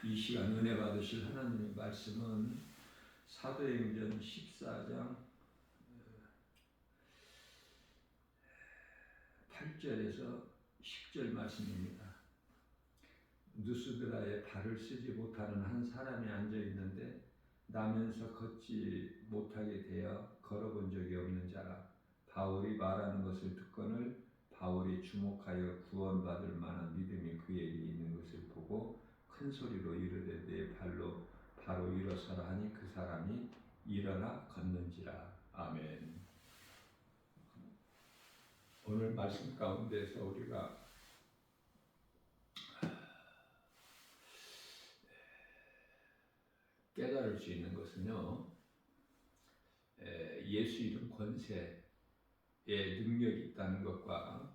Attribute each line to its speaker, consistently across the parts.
Speaker 1: 이 시간 은혜 받으실 하나님의 말씀은 사도행전 14장 8절에서 10절 말씀입니다. 누스드라에 발을 쓰지 못하는 한 사람이 앉아 있는데 나면서 걷지 못하게 되어 걸어본 적이 없는 자라. 바울이 말하는 것을 듣거늘 바울이 주목하여 구원받을 만한 믿음이 그에게 있는 것을 보고 큰 소리로 이르되 내 발로 바로 일어서라 하니 그 사람이 일어나 걷는지라. 아멘. 오늘 말씀 가운데서 우리가 깨달을 수 있는 것은요, 예수 이름 권세에 능력이 있다는 것과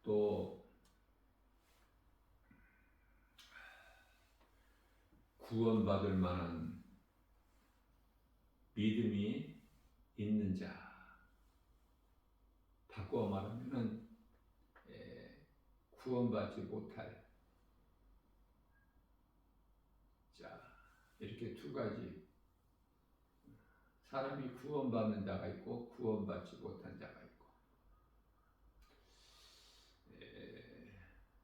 Speaker 1: 또 구원받을 만한 믿음이 있는 자, 바꾸어 말하면 구원받지 못할 자, 이렇게 두 가지, 사람이 구원받는 자가 있고 구원받지 못한 자가 있고,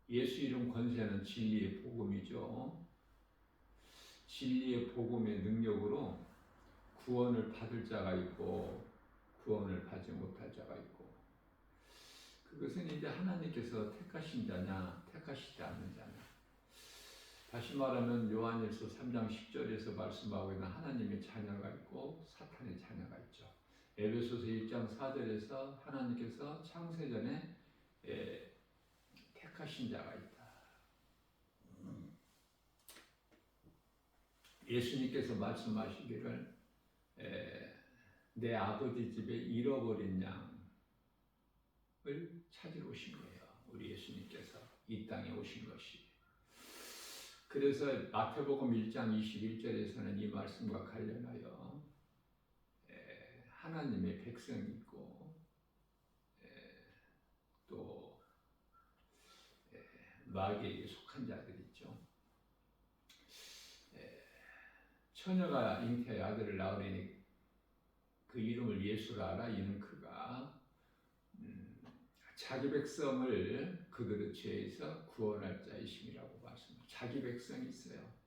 Speaker 1: 예수 이름 권세는 진리의 복음이죠. 진리의 복음의 능력으로 구원을 받을 자가 있고 구원을 받지 못할 자가 있고, 그것은 이제 하나님께서 택하신 자냐 택하시지 않는 자냐. 다시 말하면 요한일서 3장 10절에서 말씀하고 있는 하나님의 자녀가 있고 사탄의 자녀가 있죠. 에베소서 1장 4절에서 하나님께서 창세전에 택하신 자가 있다. 예수님께서 말씀하시기를 내 아버지 집에 잃어버린 양을 찾으러 오신 거예요. 우리 예수님께서 이 땅에 오신 것이. 그래서 마태복음 1장 21절에서는 이 말씀과 관련하여 하나님의 백성이 있고 또 마귀에게 속한 자들이 있죠. 처녀가 잉태의 아들을 낳으니 그 이름을 예수라 하라. 이는 그가 자기 백성을 그들의 죄에서 구원할 자이심이라고 말씀합니다. 자기 백성이 있어요.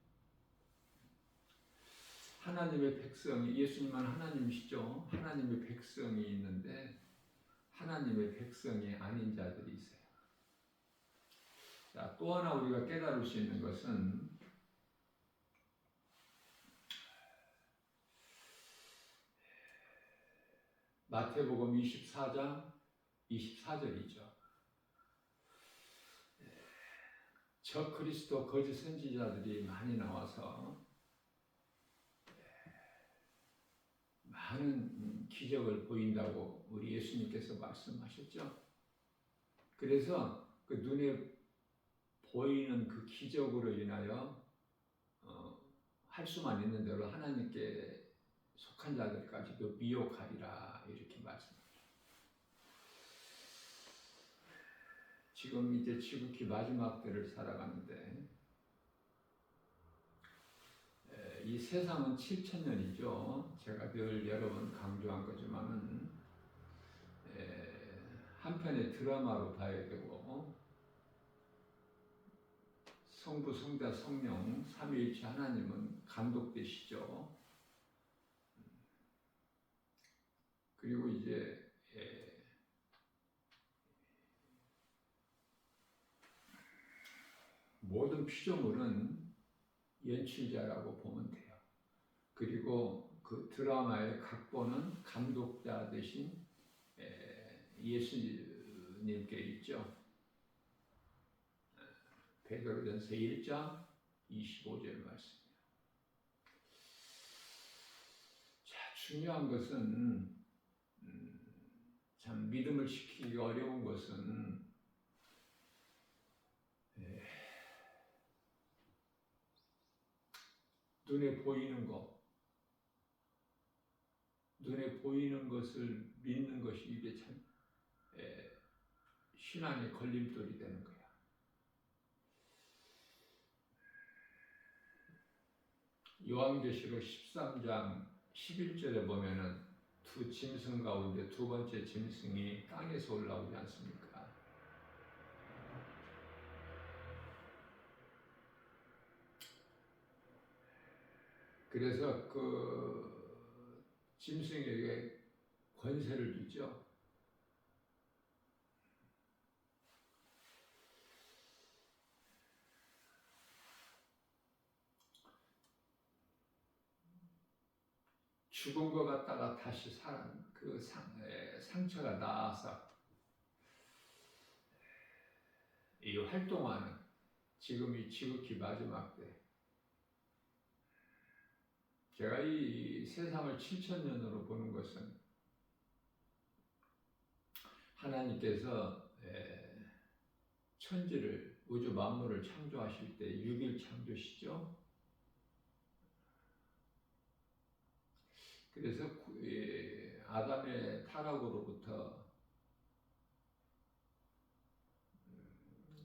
Speaker 1: 하나님의 백성이, 예수님은 하나님이시죠. 하나님의 백성이 있는데 하나님의 백성이 아닌 자들이 있어요. 자, 또 하나 우리가 깨달을 수 있는 것은 마태복음 24장 24절이죠. 저 그리스도 거짓 선지자들이 많이 나와서 많은 기적을 보인다고 우리 예수님께서 말씀하셨죠. 그래서 그 눈에 보이는 그 기적으로 인하여 할 수만 있는 대로 하나님께 속한 자들까지도 미혹하리라, 이렇게 말씀합니다. 지금 이제 지극히 마지막 때를 살아가는데 이 세상은 7,000년이죠. 제가 늘 여러 번 강조한 거지만은 한편의 드라마로 봐야 되고, 성부, 성자, 성령 삼위일체 하나님은 감독되시죠. 그리고 이제 모든 피조물은 연출자라고 보면 돼요. 그리고 그 드라마의 각본은 감독자 대신 예수님께 있죠. 베드로전서 1장 25절 말씀이에요. 자, 중요한 것은 참 믿음을 지키기 어려운 것은 눈에 보이는 것, 눈에 보이는 것을 믿는 것이 이게 참 신앙의 걸림돌이 되는 거야. 요한계시록 13장 11절에 보면은 두 짐승 가운데 두 번째 짐승이 땅에서 올라오지 않습니까? 그래서 그 짐승에게 권세를 주죠. 죽은 것 같다가 다시 그 상처가 나아서 이 활동하는 지금이 지극히 마지막 때, 제가 이 세상을 7,000년으로 보는 것은 하나님께서 천지를 우주 만물을 창조하실 때 6일 창조시죠. 그래서 아담의 타락으로부터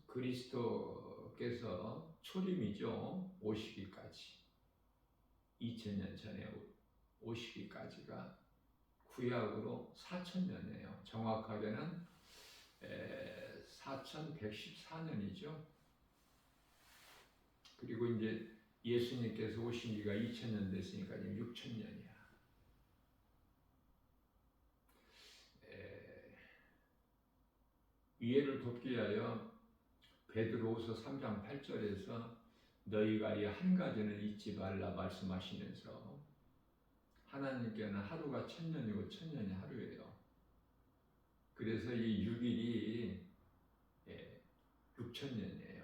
Speaker 1: 그리스도께서 초림이죠. 오시기까지 2000년 전에 오시기까지가 구약으로 4000년이에요. 정확하게는 4114년이죠. 그리고 이제 예수님께서 오신 지가 2000년 됐으니까 6000년이야. 이해를 돕기 위하여 베드로후서 3장 8절에서 너희가 이 한 가지는 잊지 말라 말씀하시면서, 하나님께는 하루가 1000년이고 1000년이 하루예요. 그래서 이 6일이 6000년이에요.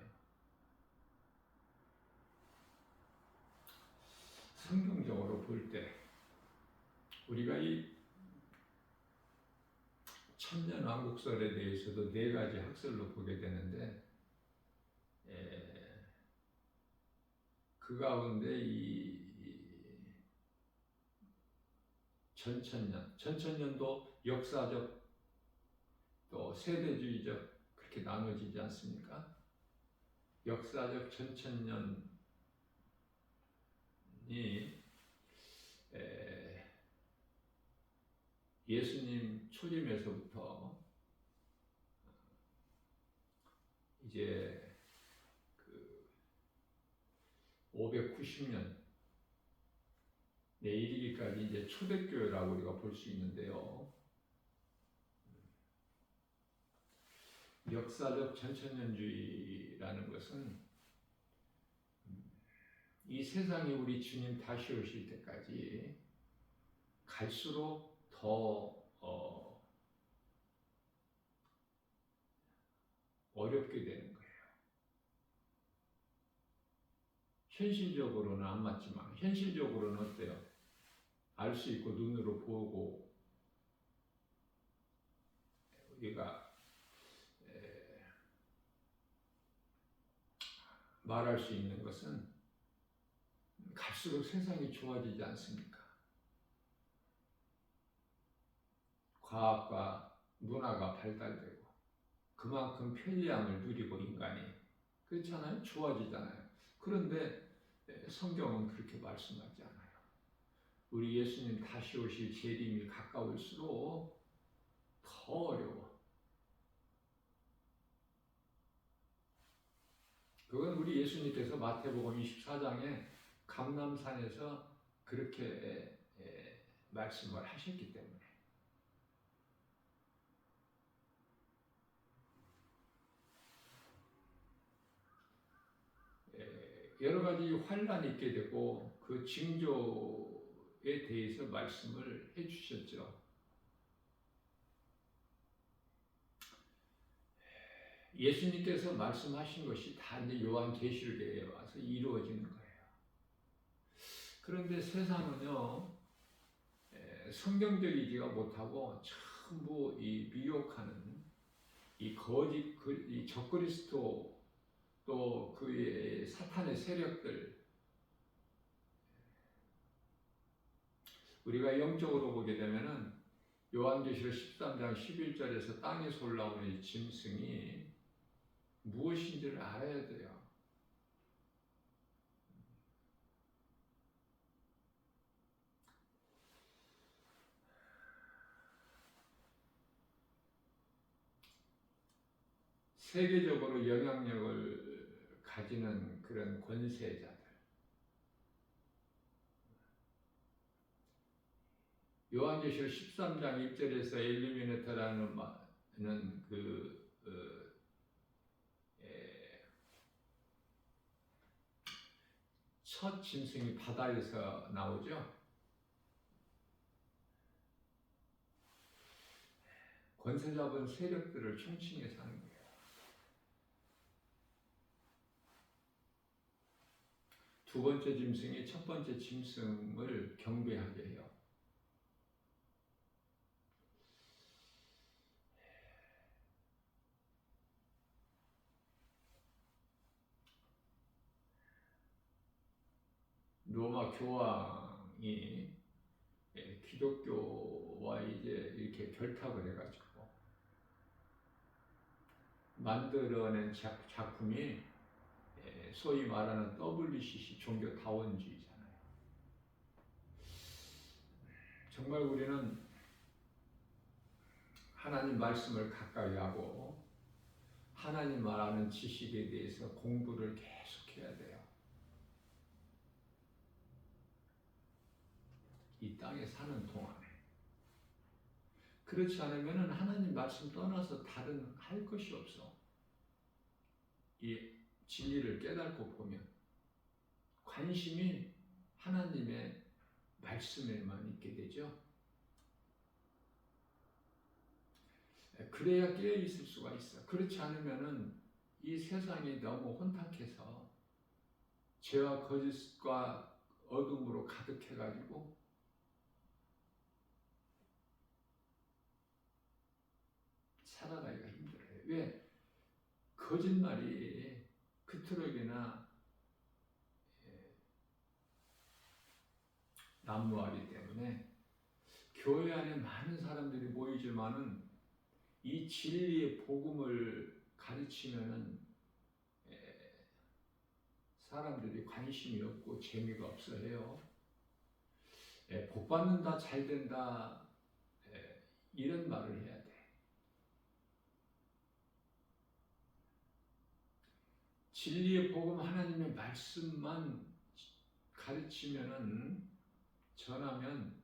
Speaker 1: 성경적으로 볼 때 우리가 이 천년왕국설에 대해서도 4가지 학설로 보게 되는데, 그 가운데 이 전천년도 역사적 또 세대주의적 그렇게 나눠지지 않습니까? 역사적 전천년이 예수님 초림에서부터 이제 그 590년 이르기까지 이제 초대교회라고 우리가 볼 수 있는데요. 역사적 전천년주의라는 것은 이 세상이 우리 주님 다시 오실 때까지 갈수록 더 어렵게 되는 거예요. 현실적으로는 안 맞지만 현실적으로는 어때요? 알 수 있고 눈으로 보고 우리가 말할 수 있는 것은 갈수록 세상이 좋아지지 않습니까? 과학과 문화가 발달되고 그만큼 편리함을 누리고 인간이, 그렇잖아요? 좋아지잖아요. 그런데 성경은 그렇게 말씀하지 않아요. 우리 예수님 다시 오실 재림이 가까울수록 더 어려워. 그건 우리 예수님께서 마태복음 24장에 감람산에서 그렇게 말씀을 하셨기 때문에. 여러 가지 환란이 있게 되고 그 징조에 대해서 말씀을 해주셨죠. 예수님께서 말씀하신 것이 다 이제 요한계시록에 와서 이루어지는 거예요. 그런데 세상은요, 성경적이지가 못하고 전부 이 미혹하는 이 거짓, 이 적그리스도 또 그의 사탄의 세력들, 우리가 영적으로 보게 되면은 요한계시록 13장 11절에서 땅에서 올라오는 이 짐승이 무엇인지를 알아야 돼요. 세계적으로 영향력을 가지는 그런 권세자들. 요한계시록 13장 1절에서 엘리미네터라는 첫 짐승이 바다에서 나오죠. 권세 잡은 세력들을 총칭해서 하는 거예요. 두 번째 짐승이 첫 번째 짐승을 경배하게 해요. 로마 교황이 기독교와 이제 이렇게 결탁을 해가지고 만들어낸 작품이 소위 말하는 WCC 종교다원주의잖아요. 정말 우리는 하나님 말씀을 가까이 하고 하나님 말하는 지식에 대해서 공부를 계속해야 돼요. 이 땅에 사는 동안에. 그렇지 않으면 하나님 말씀 떠나서 다른 할 것이 없어. 이 진리를 깨닫고 보면 관심이 하나님의 말씀에만 있게 되죠. 그래야 깨어 있을 수가 있어. 그렇지 않으면은 이 세상이 너무 혼탁해서 죄와 거짓과 어둠으로 가득해가지고 살아가기가 힘들어요. 왜? 거짓말이 그토록이나 난무하기 때문에 교회 안에 많은 사람들이 모이지만은 이 진리의 복음을 가르치면은 사람들이 관심이 없고 재미가 없어 해요. 복 받는다, 잘 된다, 이런 말을 해야 돼. 진리의 복음 하나님의 말씀만 가르치면은 전하면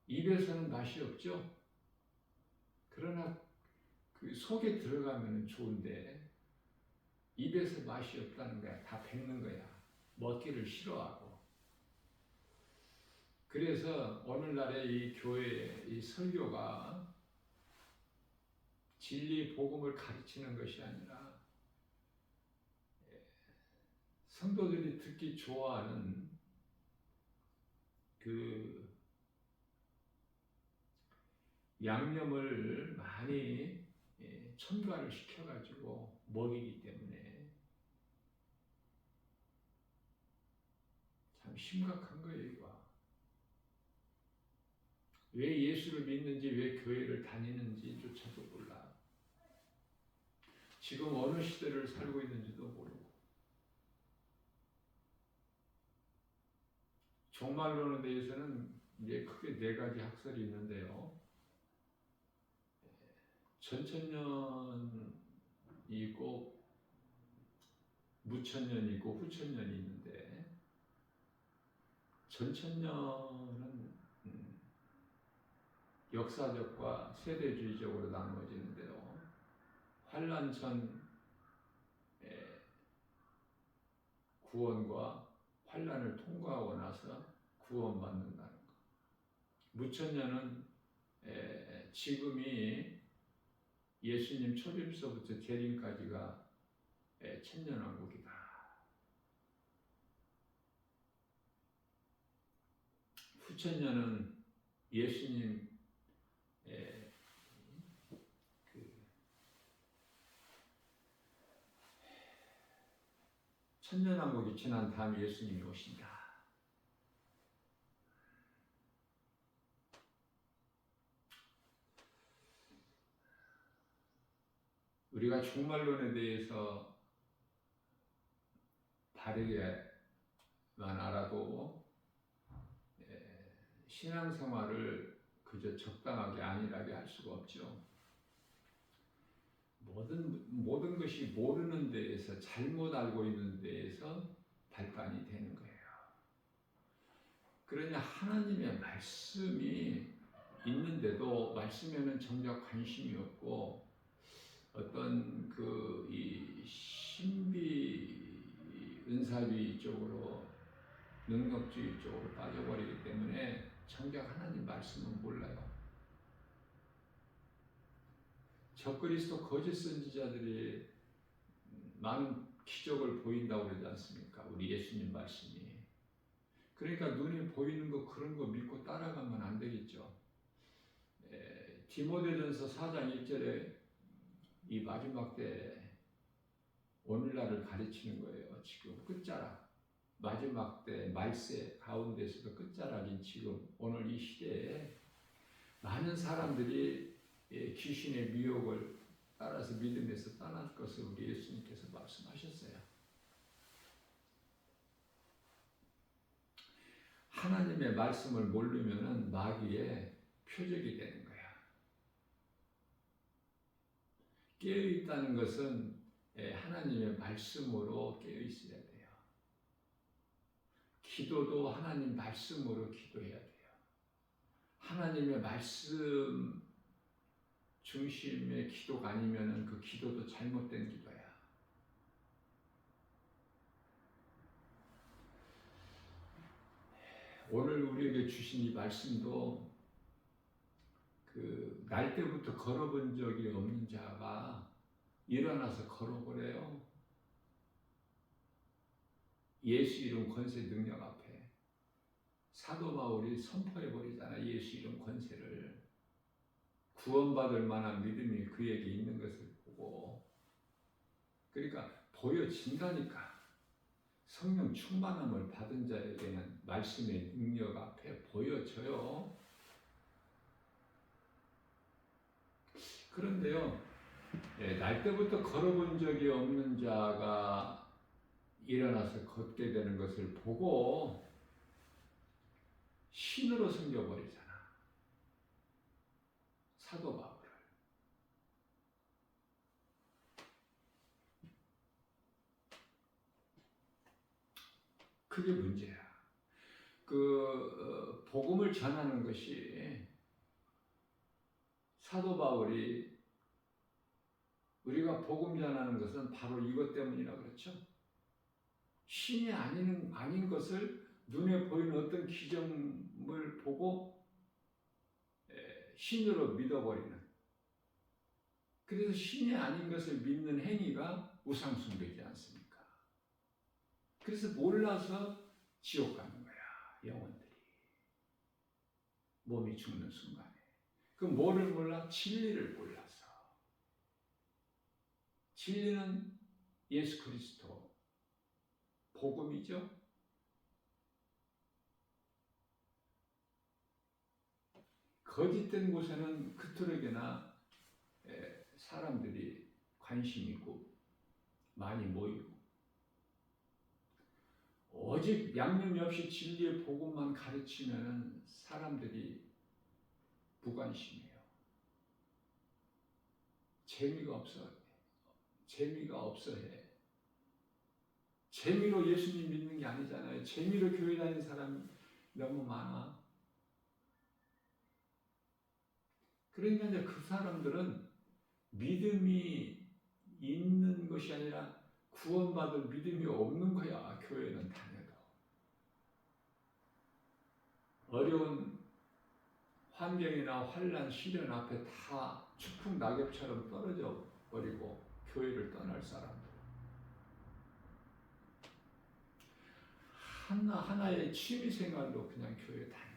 Speaker 1: 입에서는 맛이 없죠. 그러나 그 속에 들어가면 좋은데 입에서 맛이 없다는 거야. 다 뱉는 거야. 먹기를 싫어하고. 그래서 오늘날의 이 교회의 이 설교가 진리 복음을 가르치는 것이 아니라 성도들이 듣기 좋아하는 그 양념을 많이 첨가를 시켜가지고 먹이기 때문에 참 심각한 거예요. 이거. 왜 예수를 믿는지, 왜 교회를 다니는지조차도 몰라. 지금 어느 시대를 살고 있는지도 모르고. 종말론에 대해서는 이제 크게 4가지 학설이 있는데요. 전천년이 있고 무천년이 있고 후천년이 있는데 전천년은 역사적과 세대주의적으로 나누어지는데요. 환란 전 구원과 환란을 통과하고 나서 구원받는다는 것. 무천년은 지금이 예수님 초림서부터 재림까지가 천년왕국이다. 후천년은 예수님 천년왕국이 지난 다음 예수님이 오신다. 우리가 종말론에 대해서 바르게만 알아도 신앙생활을 그저 적당하게 안일하게 할 수가 없죠. 모든 것이 모르는 데에서 잘못 알고 있는 데에서 발단이 되는 거예요. 그러냐 하나님의 말씀이 있는데도 말씀에는 정작 관심이 없고 어떤 이 신비 은사주의 쪽으로 능력주의 쪽으로 빠져버리기 때문에 정작 하나님 말씀은 몰라요. 적그리스도 거짓 선지자들이 많은 기적을 보인다고 그러지 않습니까? 우리 예수님 말씀이. 그러니까 눈에 보이는 거 그런 거 믿고 따라가면 안 되겠죠. 디모데전서 4장 1절에 이 마지막 때 오늘날을 가르치는 거예요. 지금 끝자락, 마지막 때 말세 가운데서도 끝자락인 지금 오늘 이 시대에 많은 사람들이 귀신의 미혹을 따라서 믿음에서 떠날 것을 우리 예수님께서 말씀하셨어요. 하나님의 말씀을 모르면은 마귀의 표적이 되는 거야. 깨어있다는 것은 하나님의 말씀으로 깨어있어야 돼요. 기도도 하나님 말씀으로 기도해야 돼요. 하나님의 말씀 중심의 기도가 아니면은 그 기도도 잘못된 기도야. 오늘 우리에게 주신 이 말씀도 날 때부터 걸어본 적이 없는 자가 일어나서 걸어보래요. 예수 이름 권세 능력 앞에 사도 바울이 선포해버리잖아. 예수 이름 권세를. 구원받을 만한 믿음이 그에게 있는 것을 보고, 그러니까 보여진다니까. 성령 충만함을 받은 자에게는 말씀의 능력 앞에 보여져요. 그런데요, 날 때부터 걸어본 적이 없는 자가 일어나서 걷게 되는 것을 보고 신으로 섬겨버리잖아. 사도 바울을. 그게 문제야. 복음을 전하는 것이 사도 바울이 우리가 복음 전하는 것은 바로 이것 때문이라 그렇죠. 신이 아닌 것을 눈에 보이는 어떤 기적을 보고 신으로 믿어버리는. 그래서 신이 아닌 것을 믿는 행위가 우상숭배이지 않습니까? 그래서 몰라서 지옥 가는 거야, 영혼들이. 몸이 죽는 순간에. 그 뭐를 몰라? 진리를 몰라서. 진리는 예수 그리스도 복음이죠. 거짓된 곳에는 그토록이나 사람들이 관심 있고 많이 모이고, 오직 양념이 없이 진리의 복음만 가르치면 사람들이 무관심해요. 재미가 없어 해. 재미로 예수님 믿는 게 아니잖아요. 재미로 교회 다니는 사람이 너무 많아. 그러니까 이제 그 사람들은 믿음이 있는 것이 아니라 구원받을 믿음이 없는 거야. 교회는 다녀도. 어려운 환경이나 환난, 시련 앞에 다 추풍 낙엽처럼 떨어져 버리고 교회를 떠날 사람들. 하나의 취미 생활로 그냥 교회 다녀.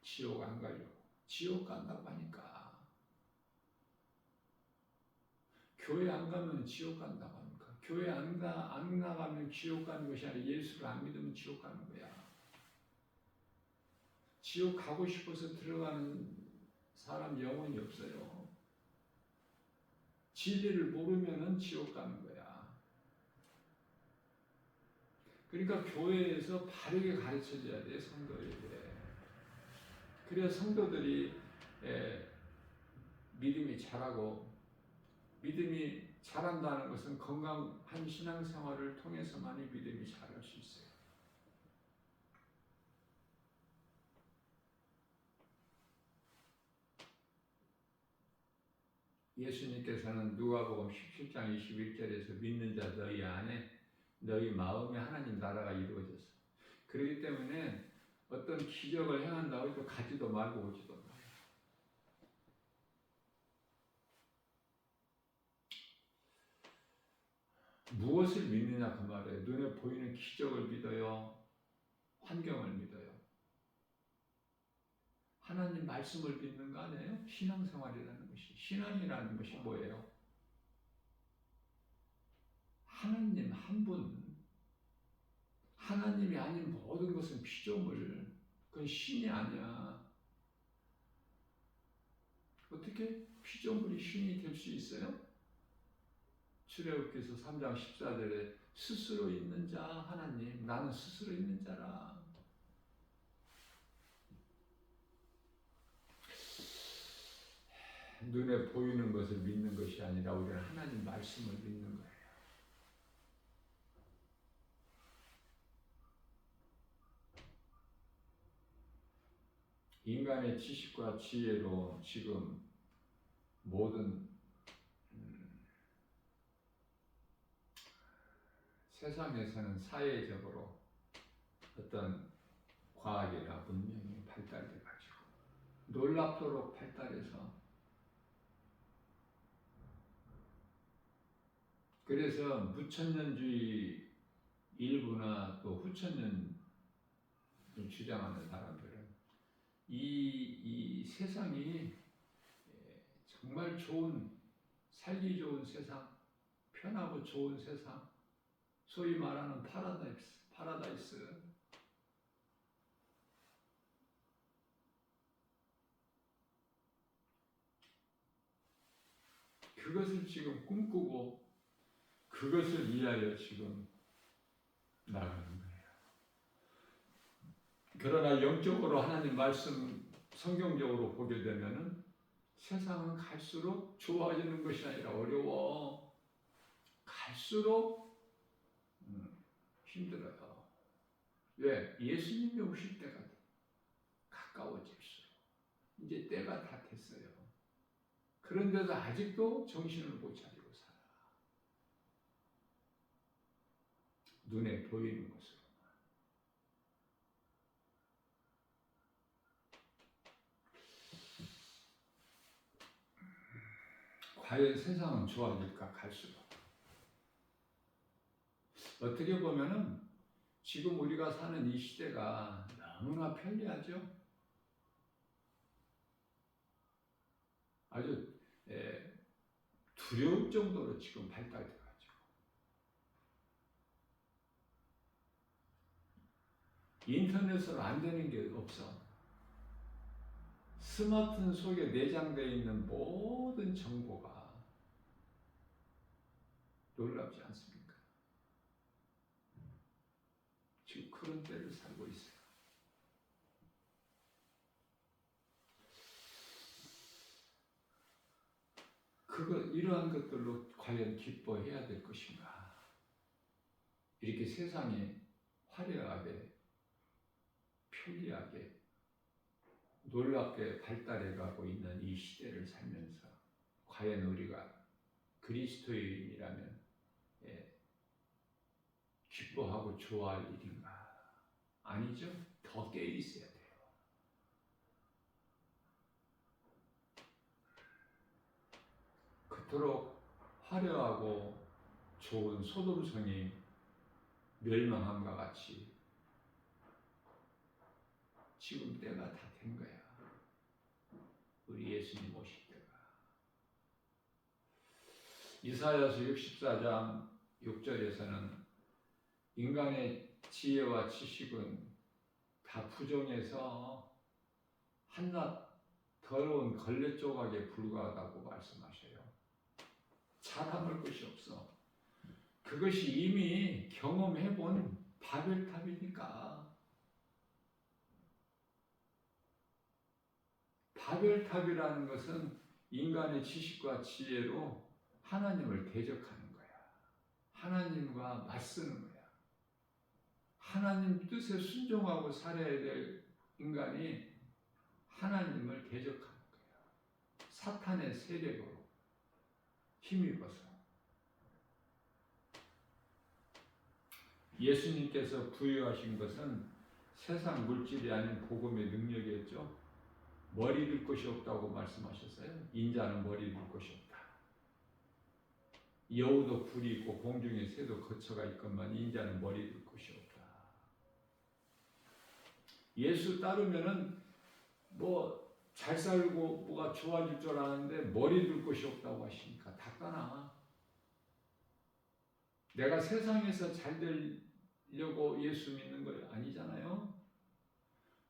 Speaker 1: 지옥 안 가려고. 지옥 간다고 하니까. 교회 안 가면 지옥 간다고 하니까. 교회 안 나가면 지옥 가는 것이 아니라 예수를 안 믿으면 지옥 가는 거야. 지옥 가고 싶어서 들어가는 사람 영혼이 없어요. 진리를 모르면은 지옥 가는 거야. 그러니까 교회에서 바르게 가르쳐줘야 돼, 성도에게. 그래야 성도들이 믿음이 자라고, 믿음이 자란다는 것은 건강한 신앙생활을 통해서만이 믿음이 자랄 수 있어요. 예수님께서는 누가복음 17장 21절에서 믿는 자 너희 안에 너희 마음에 하나님 나라가 이루어졌어. 그렇기 때문에 어떤 기적을 행한다고 해도 가지도 말고 오지도 말아요. 무엇을 믿느냐 그 말이에요. 눈에 보이는 기적을 믿어요? 환경을 믿어요? 하나님 말씀을 믿는 거 아니에요? 신앙생활이라는 것이, 신앙이라는 것이 뭐예요? 하나님 한 분, 하나님이 아닌 모든 것은 피조물, 그건 신이 아니야. 어떻게 피조물이 신이 될 수 있어요? 출애굽기서 3장 14절에 스스로 있는 자 하나님, 나는 스스로 있는 자라. 눈에 보이는 것을 믿는 것이 아니라 우리는 하나님 말씀을 믿는 거예요. 인간의 지식과 지혜로 지금 모든 세상에서는 사회적으로 어떤 과학이나 문명이 발달돼 가지고 놀랍도록 발달해서, 그래서 무천년주의 일부나 또 후천년을 주장하는 사람들은 이 세상이 정말 좋은, 살기 좋은 세상, 편하고 좋은 세상, 소위 말하는 파라다이스, 그것을 지금 꿈꾸고 그것을 위하여 지금 나가는 거예요. 그러나 영적으로 하나님 말씀 성경적으로 보게 되면은 세상은 갈수록 좋아지는 것이 아니라 어려워. 갈수록 힘들어요. 왜? 예수님이 오실 때가 가까워질수록 이제 때가 다 됐어요. 그런데도 아직도 정신을 못 차리고 살아. 눈에 보이는 것으로. 과연 세상은 좋아질까 갈수록? 어떻게 보면은 지금 우리가 사는 이 시대가 너무나 편리하죠? 아주 두려울 정도로 지금 발달돼가지고 인터넷으로 안 되는 게 없어. 스마트폰 속에 내장되어 있는 모든 정보가 놀랍지 않습니까? 지금 그런 때를 살고 있어요. 이러한 것들로 과연 기뻐해야 될 것인가? 이렇게 세상이 화려하게, 편리하게, 놀랍게 발달해가고 있는 이 시대를 살면서 과연 우리가 그리스도인이라면 기뻐하고 좋아할 일인가? 아니죠. 더 깨어 있어야 돼요. 그토록 화려하고 좋은 소돔성이 멸망함과 같이 지금 때가 다 된 거야. 우리 예수님 오실 때가. 이사야서 64장 6절에서는 인간의 지혜와 지식은 다 부정해서 한낱 더러운 걸레 조각에 불과하다고 말씀하셔요. 자랑할 것이 없어. 그것이 이미 경험해본 바벨탑이니까. 바벨탑이라는 것은 인간의 지식과 지혜로 하나님을 대적하는 거야. 하나님과 맞서는 거야. 하나님 뜻에 순종하고 살아야 될 인간이 하나님을 대적하는 거야. 사탄의 세력으로 힘입어서. 예수님께서 부여하신 것은 세상 물질이 아닌 복음의 능력이었죠. 머리 들 것이 없다고 말씀하셨어요. 인자는 머리 들 것이 없다. 여우도 뿔이 있고 공중의 새도 거처가 있건만 인자는 머리 들 것이 없다. 예수 따르면은 뭐 잘 살고 뭐가 좋아질 줄 아는데 머리 들 것이 없다고 하시니까 닫잖아. 내가 세상에서 잘 되려고 예수 믿는 거 아니잖아요.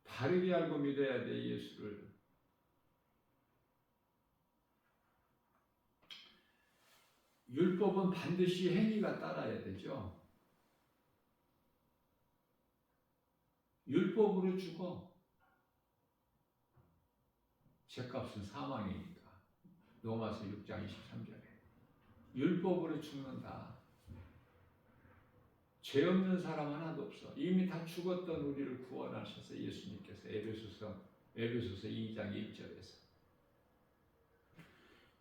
Speaker 1: 바르게 알고 믿어야 돼, 예수를. 율법은 반드시 행위가 따라야 되죠. 율법으로 죽어. 죄값은 사망이니까. 로마서 6장 23절에. 율법으로 죽는다. 죄 없는 사람 하나도 없어. 이미 다 죽었던 우리를 구원하셔서 예수님께서 에베소서 2장 1절에서.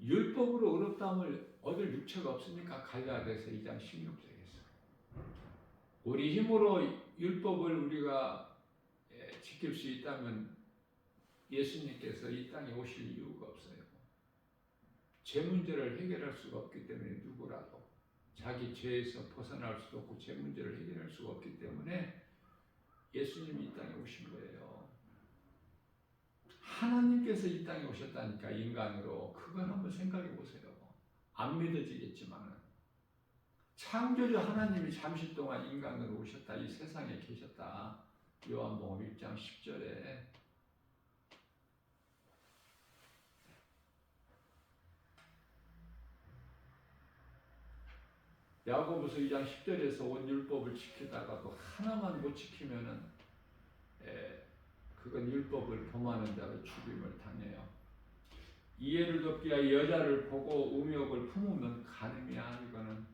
Speaker 1: 율법으로 의롭다함을 얻을 육체가 없으니까 갈라디아서 2장 16절에서. 우리 힘으로 율법을 우리가 지킬 수 있다면 예수님께서 이 땅에 오실 이유가 없어요. 죄 문제를 해결할 수가 없기 때문에 누구라도 자기 죄에서 벗어날 수도 없고 죄 문제를 해결할 수가 없기 때문에 예수님이 이 땅에 오신 거예요. 하나님께서 이 땅에 오셨다니까, 인간으로. 그건 한번 생각해 보세요. 안 믿어지겠지만 창조주 하나님이 잠시 동안 인간으로 오셨다. 이 세상에 계셨다. 요한복음 1장 10절에. 야고보서 2장 10절에서 온 율법을 지키다가도 하나만 못 지키면은 그건 율법을 범하는 자로 죽임을 당해요. 이해를 돕기 위하여 여자를 보고 음욕을 품으면 간음이야. 이거는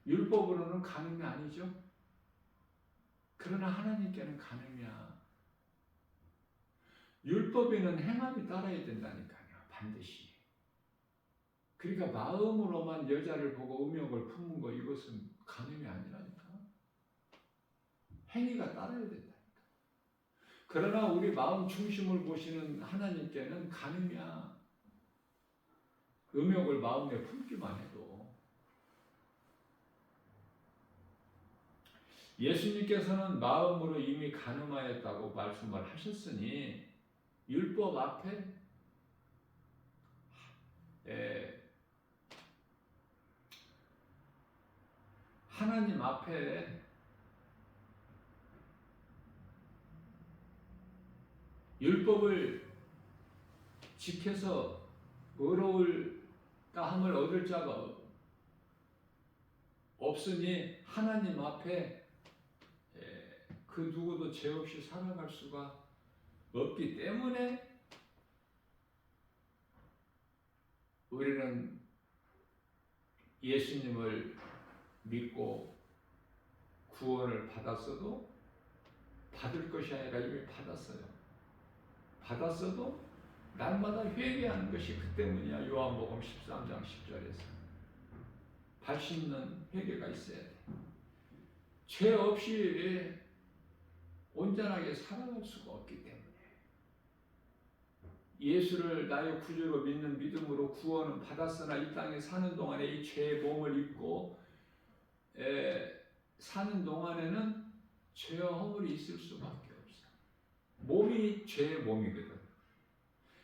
Speaker 1: 율법으로는 간음이 아니죠. 그러나 하나님께는 간음이야. 율법에는 행함이 따라야 된다니까요. 반드시. 그러니까 마음으로만 여자를 보고 음욕을 품은 거, 이것은 간음이 아니라니까. 행위가 따라야 된다니까. 그러나 우리 마음 중심을 보시는 하나님께는 간음이야. 음욕을 마음에 품기만 해도. 예수님께서는 마음으로 이미 간음하였다고 말씀을 하셨으니 율법 앞에 하나님 앞에 율법을 지켜서 의로울다 함을 얻을 자가 없으니 하나님 앞에 그 누구도 죄 없이 살아갈 수가 없기 때문에 우리는 예수님을 믿고 구원을 받았어도 받을 것이 아니라 이미 받았어요. 받았어도 날마다 회개하는 것이 그 때문이야. 요한복음 13장 10절에서 발 씻는 회개가 있어야 돼. 죄 없이 온전하게 살아갈 수가 없기 때문에 예수를 나의 구주로 믿는 믿음으로 구원은 받았으나 이 땅에 사는 동안에 이 죄의 몸을 입고 사는 동안에는 죄와 허물이 있을 수밖에 없어. 몸이 죄의 몸이거든.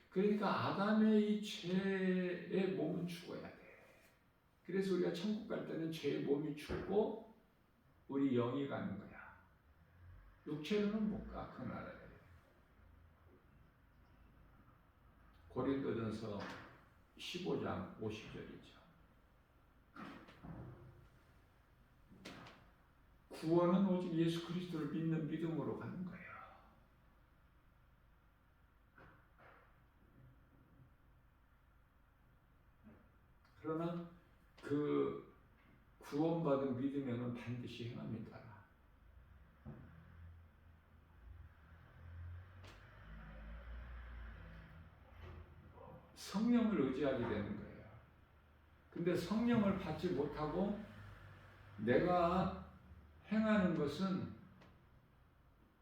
Speaker 1: 그러니까 아담의 이 죄의 몸은 죽어야 돼. 그래서 우리가 천국 갈 때는 죄의 몸이 죽고 우리 영이 가는 거야. 육체로는 못 가, 그 나라에. 고린도전서 15장 50절이죠. 구원은 오직 예수 그리스도를 믿는 믿음으로 가는 거예요. 구원받은 믿으면 반드시 행합니다. 성령을 의지하게 되는 거예요. 근데 성령을 받지 못하고 내가 행하는 것은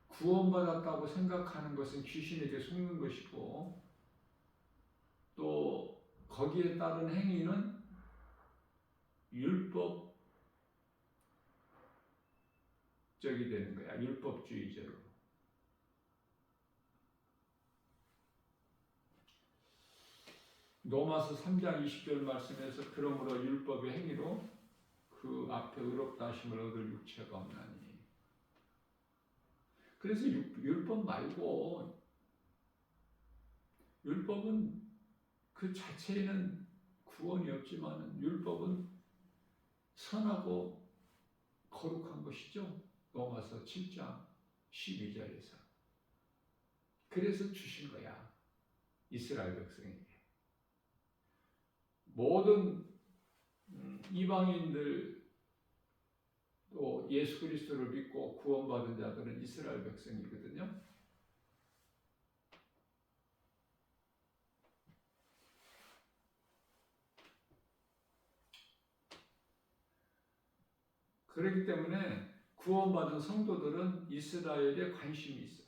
Speaker 1: 구원받았다고 생각하는 것은 귀신에게 속는 것이고 또 거기에 따른 행위는 율법적이 되는 거야. 율법주의적으로. 로마서 3장 20절 말씀에서 그러므로 율법의 행위로 그 앞에 의롭다 하심을 얻을 육체가 없나니. 그래서 율법 말고 율법은 그 자체에는 구원이 없지만 율법은 선하고 거룩한 것이죠. 로마서 7장 12절에서. 그래서 주신 거야. 이스라엘 백성에게. 모든 이방인들 또 예수 그리스도를 믿고 구원받은 자들은 이스라엘 백성이거든요. 그렇기 때문에 구원받은 성도들은 이스라엘에 관심이 있어.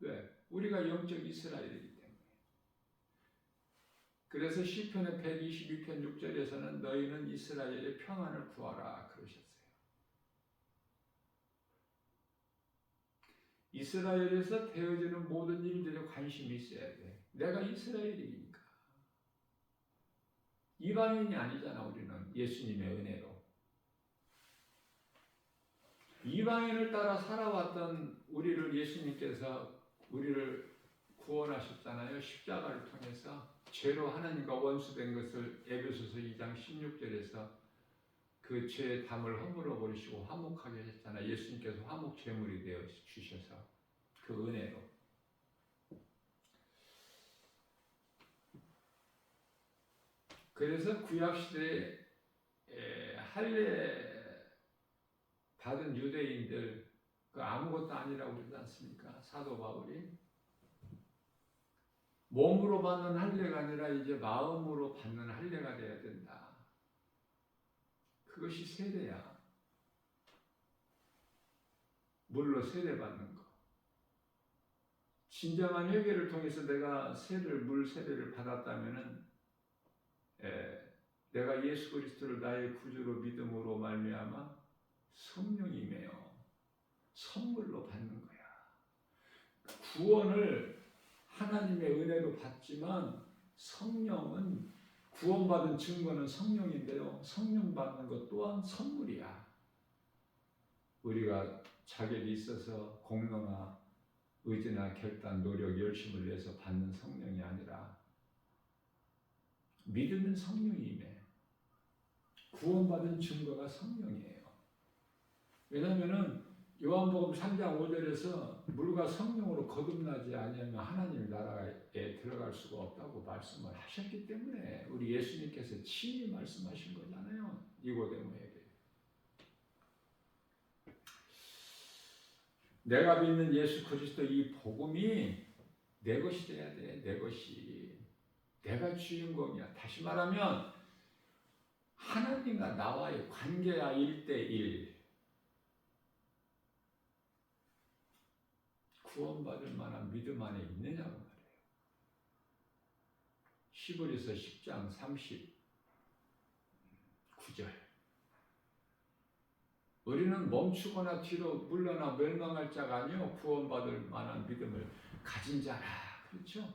Speaker 1: 왜? 우리가 영적 이스라엘이기 때문에. 그래서 시편의 122편 6절에서는 너희는 이스라엘의 평안을 구하라 그러셨어요. 이스라엘에서 되어지는 모든 일들에 관심이 있어야 돼. 내가 이스라엘이니까. 이방인이 아니잖아. 우리는 예수님의 은혜로. 이방인을 따라 살아왔던 우리를 예수님께서 우리를 구원하셨잖아요. 십자가를 통해서 죄로 하나님과 원수된 것을 에베소서 2장 16절에서 그 죄의 담을 허물어 버리시고 화목하게 하셨잖아요. 예수님께서 화목 제물이 되어 주셔서 그 은혜로. 그래서 구약 시대에 할례 받은 유대인들 그 아무것도 아니라고 그러지 않습니까? 사도 바울이 몸으로 받는 할례가 아니라 이제 마음으로 받는 할례가 돼야 된다. 그것이 세례야. 물로 세례받는 거. 진정한 회개를 통해서 내가 물 세례를 받았다면은 내가 예수 그리스도를 나의 구주로 믿음으로 말미암아 성령이매요. 선물로 받는 거야. 구원을 하나님의 은혜로 받지만 성령은 구원받은 증거는 성령인데요. 성령 받는 것 또한 선물이야. 우리가 자격이 있어서 공로나 의지나 결단, 노력, 열심을 내서 받는 성령이 아니라 믿으면 성령이매. 구원받은 증거가 성령이에요. 왜냐하면 요한복음 3장 5절에서 물과 성령으로 거듭나지 아니하면 하나님 나라에 들어갈 수가 없다고 말씀을 하셨기 때문에 우리 예수님께서 친히 말씀하신 거잖아요. 니고데모에게. 내가 믿는 예수 그리스도 이 복음이 내 것이 돼야 돼. 내 것이. 내가 주인공이야. 다시 말하면 하나님과 나와의 관계야 1대1. 구원받을 만한 믿음 안에 있느냐고 말이에요. 히브리서 10장 39절. 우리는 멈추거나 뒤로 물러나 멸망할 자가 아니요 구원받을 만한 믿음을 가진 자라. 그렇죠?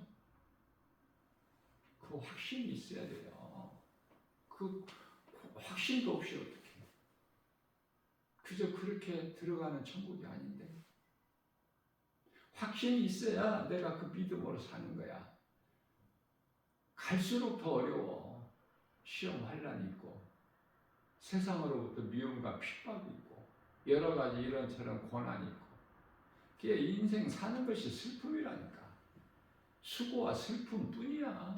Speaker 1: 그 확신이 있어야 돼요. 그 확신도 없이 어떻게 그저 그렇게 들어가는 천국이 아닌데 확신이 있어야 내가 그 믿음으로 사는 거야. 갈수록 더 어려워. 시험 환란이 있고 세상으로부터 미움과 핍박이 있고 여러 가지 이런저런 고난이 있고 그게 인생 사는 것이 슬픔이라니까. 수고와 슬픔뿐이야.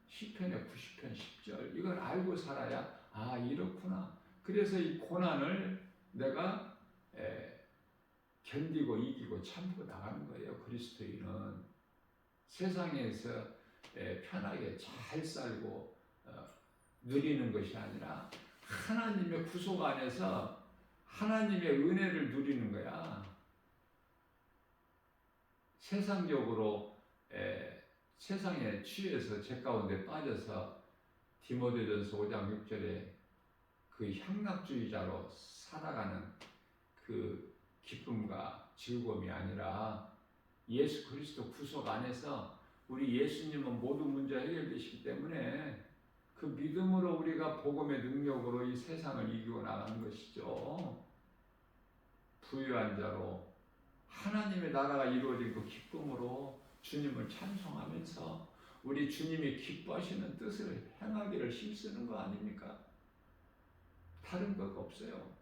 Speaker 1: 시편의 90편 10절 이걸 알고 살아야 아 이렇구나. 그래서 이 고난을 내가 견디고 이기고 참고 나가는 거예요. 그리스도인은 세상에서 편하게 잘 살고 누리는 것이 아니라 하나님의 구속 안에서 하나님의 은혜를 누리는 거야. 세상적으로 세상에 취해서 죄 가운데 빠져서 디모데전서 5장 6절에 그 향락주의자로 살아가는 그 기쁨과 즐거움이 아니라 예수 그리스도 구속 안에서 우리 예수님은 모든 문제 해결되시기 때문에 그 믿음으로 우리가 복음의 능력으로 이 세상을 이기고 나가는 것이죠. 부유한 자로 하나님의 나라가 이루어진 그 기쁨으로 주님을 찬송하면서 우리 주님이 기뻐하시는 뜻을 행하기를 힘쓰는 거 아닙니까? 다른 것 없어요.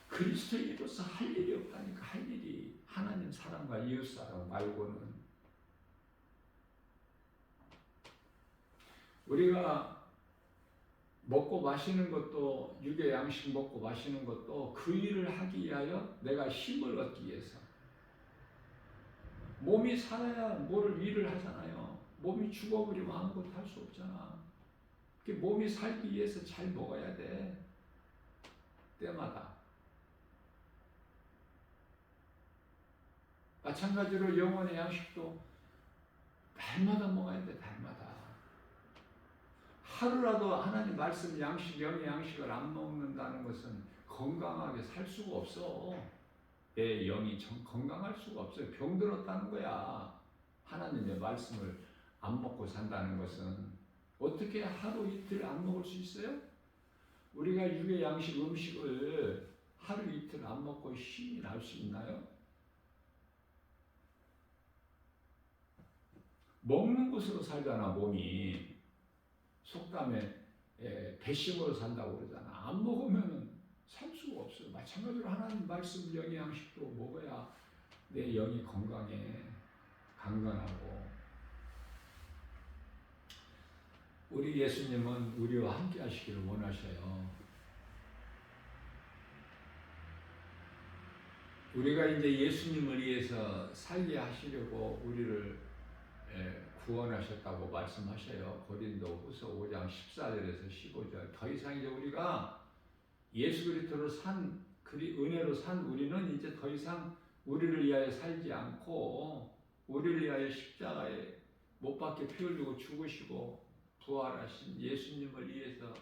Speaker 1: 그리스도인으로서 할 일이 없다니까. 할 일이 하나님 사랑과 이웃 사랑 말고는. 우리가 먹고 마시는 것도, 육의 양식 먹고 마시는 것도 그 일을 하기 위하여 내가 힘을 얻기 위해서. 몸이 살아야 뭘 일을 하잖아요. 몸이 죽어버리면 아무것도 할 수 없잖아. 몸이 살기 위해서 잘 먹어야 돼. 때마다. 마찬가지로 영혼의 양식도 날마다 먹어야 돼. 날마다. 하루라도 하나님 말씀 양식, 영의 양식을 안 먹는다는 것은 건강하게 살 수가 없어. 내 영이 건강할 수가 없어요. 병들었다는 거야. 하나님의 말씀을 안 먹고 산다는 것은. 어떻게 하루 이틀 안 먹을 수 있어요? 우리가 육의 양식 음식을 하루 이틀 안 먹고 힘이 날 수 있나요? 먹는 것으로 살잖아. 몸이 속담에 배심으로 산다고 그러잖아. 안 먹으면 살 수가 없어요. 마찬가지로 하나님 말씀 영의 양식도 먹어야 내 영이 건강해, 강건하고. 우리 예수님은 우리와 함께 하시기를 원하셔요. 우리가 이제 예수님을 위해서 살게 하시려고 우리를 구원하셨다고 말씀하셔요. 고린도후서 5장 14절에서 15절. 더 이상 이제 우리가 예수 그리스도로 은혜로 산 우리는 이제 더 이상 우리를 위하여 살지 않고 우리를 위하여 십자가에 못 박혀 피 흘리고 죽으시고 부활하신 예수님을 위해서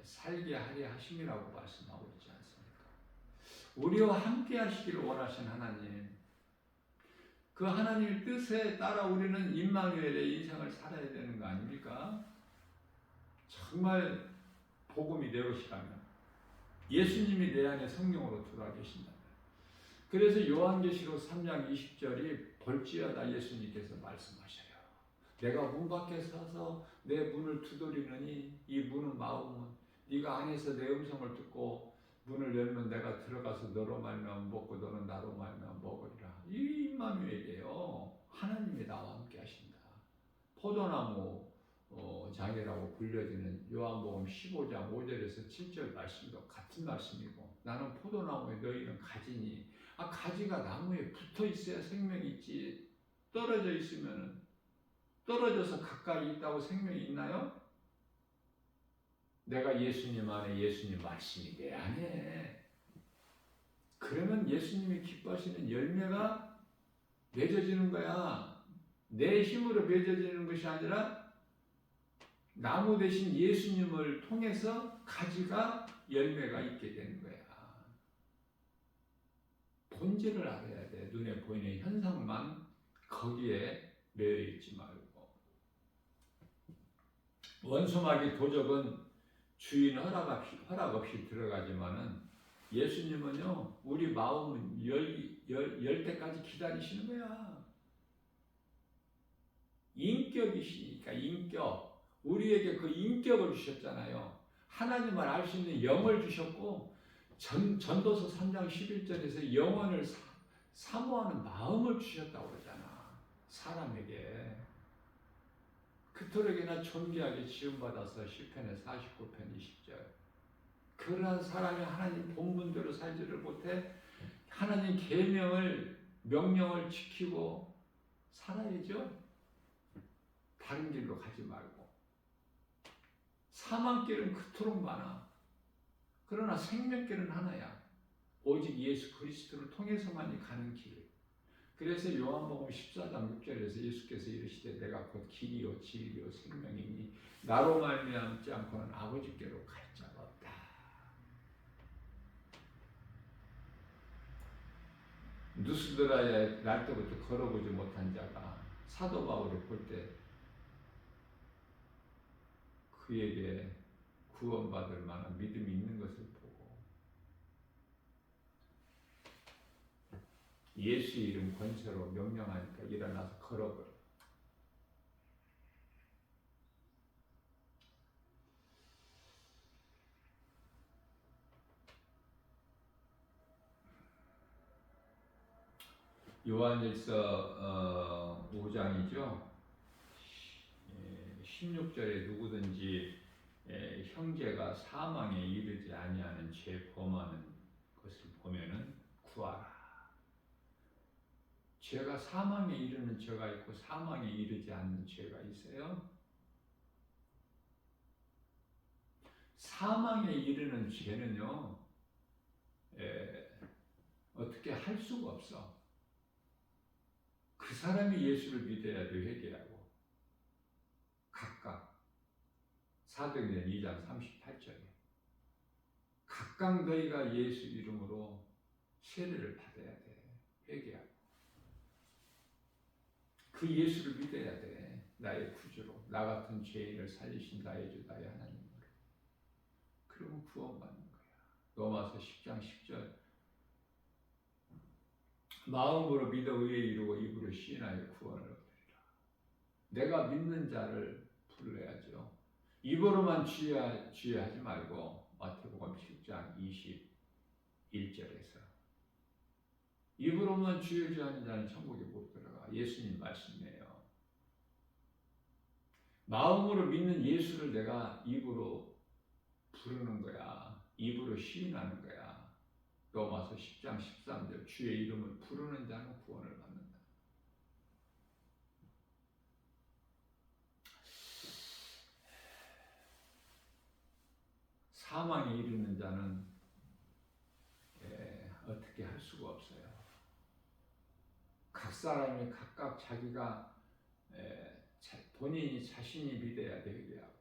Speaker 1: 살게 하려 하심이라고 말씀하고 있지 않습니까? 우리와 함께 하시기를 원하신 하나님, 그 하나님의 뜻에 따라 우리는 임마누엘의 인생을 살아야 되는 거 아닙니까? 정말 복음이 내 것이라면 예수님이 내 안에 성령으로 들어와 계신다. 그래서 요한계시록 3장 20절이 볼지어다 예수님께서 말씀하셔요. 내가 문 밖에 서서 내 문을 두드리느니 이 문은 마음은 네가 안에서 내 음성을 듣고 문을 열면 내가 들어가서 너로 말미암아 먹고 너는 나로 말미암아 먹으리라. 이 임마누엘이에요. 하나님이 나와 함께 하신다. 포도나무 장이라고 불려지는 요한복음 15장 5절에서 7절 말씀도 같은 말씀이고, 나는 포도나무에 너희는 가지니. 가지가 나무에 붙어 있어야 생명이 있지. 떨어져 있으면, 떨어져서 가까이 있다고 생명이 있나요? 내가 예수님 안에, 예수님 말씀이 내 안에. 그러면 예수님이 기뻐하시는 열매가 맺어지는 거야. 내 힘으로 맺어지는 것이 아니라 나무 대신 예수님을 통해서 가지가 열매가 있게 되는 거야. 본질을 알아야 돼. 눈에 보이는 현상만 거기에 매여 있지 말고. 원수마귀 도적은 주인 허락 없이 들어가지만은 예수님은요, 우리 마음은 열 때까지 기다리시는 거야. 인격이시니까, 인격. 우리에게 그 인격을 주셨잖아요. 하나님을 알 수 있는 영을 주셨고, 전도서 3장 11절에서 영혼을 사모하는 마음을 주셨다고 그러잖아. 사람에게. 그토록이나 존귀하게 지음받아서 시편의 49편 20절. 그러한 사람이 하나님 본분대로 살지를 못해. 하나님 명령을 지키고 살아야죠. 다른 길로 가지 말고. 사망길은 그토록 많아. 그러나 생명길은 하나야. 오직 예수 그리스도를 통해서만이 가는 길. 그래서 요한복음 14장 6절에서 예수께서 이르시되 내가 곧 길이요 진리요 생명이니 나로 말미암지 않고는 아버지께로 갈 자가 없다. 누스드라의 날 때부터 걸어보지 못한 자가 사도 바울을 볼 때 그에게 구원받을 만한 믿음이 있는 것을 보고 예수의 이름 권세로 명령하니까 일어나서 걸어버려. 요한일서 5장이죠. 16절에 누구든지 형제가 사망에 이르지 아니하는 죄 범하는 것을 보면은 구하라. 죄가 사망에 이르는 죄가 있고 사망에 이르지 않는 죄가 있어요. 사망에 이르는 죄는요, 어떻게 할 수가 없어. 그 사람이 예수를 믿어야 돼. 회개하고 각각 사도행전 2장 38절에 각각 너희가 예수 이름으로 세례를 받아야 돼. 회개하고 그 예수를 믿어야 돼. 나의 구주로 나 같은 죄인을 살리신 나의 주 나의 하나님으로. 그러면 구원받는 거야. 로마서 10장 10절 마음으로 믿어 의에 이루고 입으로 시인하여 구원을 얻으리라. 내가 믿는 자를 불러야죠. 입으로만 주의하지 말고 마태복음 7장 21절에서 입으로만 주의하는 자는 천국에 못 들어가. 예수님 말씀이에요. 마음으로 믿는 예수를 내가 입으로 부르는 거야. 입으로 시인하는 거야. 로마서 10장 13절 주의 이름을 부르는 자는 구원을 받는다. 사망에 이르는 자는 어떻게 할 수가 없어요. 각 사람이 각각 자기가 본인이 자신이 믿어야 되게 하고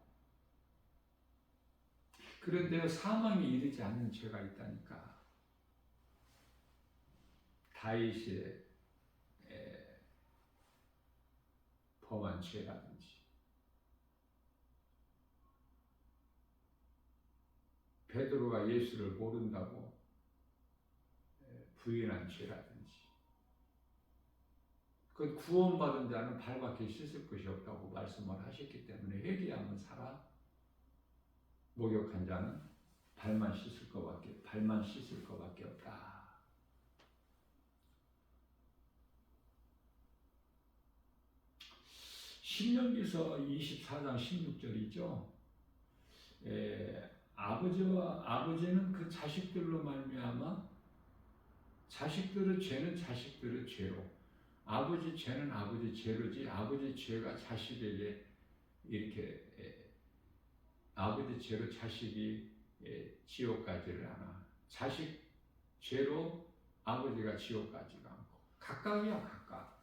Speaker 1: 그런데 사망에 이르지 않는 죄가 있다니까. 다윗의 범한 죄라든지 베드로가 예수를 모른다고 부인한 죄라든지 그 구원받은 자는 발밖에 씻을 것이 없다고 말씀을 하셨기 때문에 회개하면 살아. 목욕한 자는 발만 씻을 것밖에 없다. 신명기서 24장 16절이죠. 아버지는 그 자식들로 말미암아 자식들의 죄는 자식들의 죄로 아버지 죄는 아버지 죄로지 아버지 죄가 자식에게 이렇게 아버지 죄로 자식이 지옥 가지를 않아. 자식 죄로 아버지가 지옥 가지가 않고 각각이야 각각.